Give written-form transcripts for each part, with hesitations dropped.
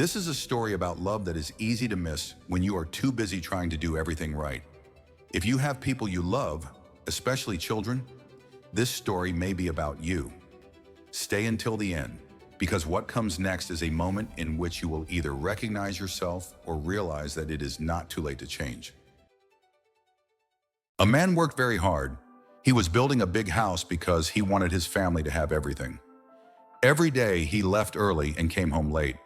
This is a story about love that is easy to miss when you are too busy trying to do everything right. If you have people you love, especially children, this story may be about you. Stay until the end, because what comes next is a moment in which you will either recognize yourself or realize that it is not too late to change. A man worked very hard. He was building a big house because he wanted his family to have everything. Every day he left early and came home late.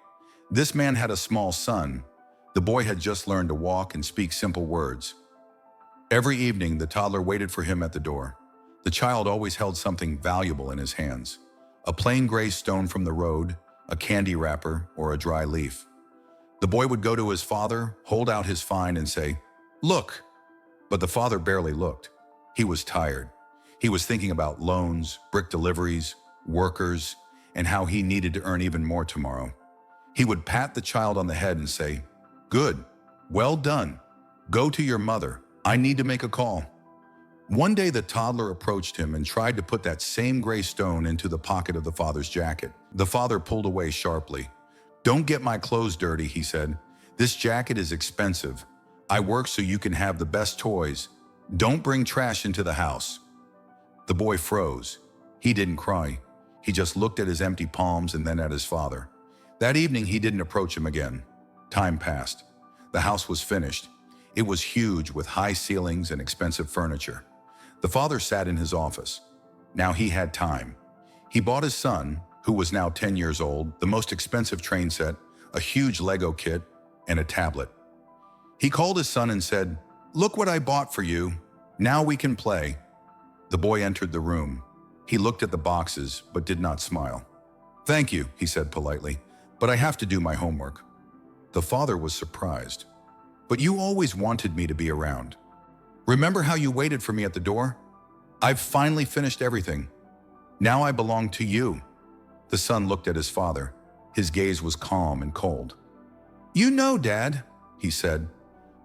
This man had a small son. The boy had just learned to walk and speak simple words. Every evening, the toddler waited for him at the door. The child always held something valuable in his hands: a plain gray stone from the road, a candy wrapper, or a dry leaf. The boy would go to his father, hold out his find, and say, "Look." But the father barely looked. He was tired. He was thinking about loans, brick deliveries, workers, and how he needed to earn even more tomorrow. He would pat the child on the head and say, "Good, well done. Go to your mother. I need to make a call." One day the toddler approached him and tried to put that same gray stone into the pocket of the father's jacket. The father pulled away sharply. "Don't get my clothes dirty," he said. "This jacket is expensive. I work so you can have the best toys. Don't bring trash into the house." The boy froze. He didn't cry. He just looked at his empty palms and then at his father. That evening, he didn't approach him again. Time passed. The house was finished. It was huge with high ceilings and expensive furniture. The father sat in his office. Now he had time. He bought his son, who was now 10 years old, the most expensive train set, a huge Lego kit, and a tablet. He called his son and said, "Look what I bought for you. Now we can play." The boy entered the room. He looked at the boxes, but did not smile. "Thank you," he said politely, "but I have to do my homework." The father was surprised. "But you always wanted me to be around. Remember how you waited for me at the door? I've finally finished everything. Now I belong to you." The son looked at his father. His gaze was calm and cold. "You know, Dad," he said,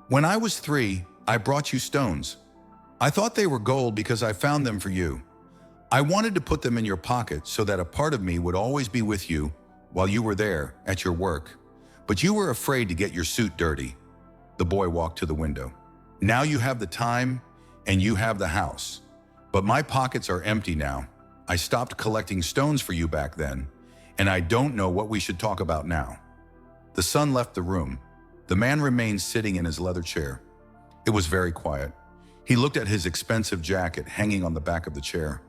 "when I was 3, I brought you stones. I thought they were gold because I found them for you. I wanted to put them in your pocket so that a part of me would always be with you while you were there at your work. But you were afraid to get your suit dirty." The boy walked to the window. "Now you have the time and you have the house. But my pockets are empty now. I stopped collecting stones for you back then, and I don't know what we should talk about now." The son left the room. The man remained sitting in his leather chair. It was very quiet. He looked at his expensive jacket hanging on the back of the chair.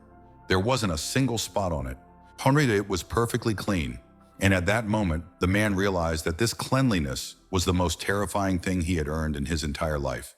There wasn't a single spot on it. It was perfectly clean. And at that moment, the man realized that this cleanliness was the most terrifying thing he had earned in his entire life.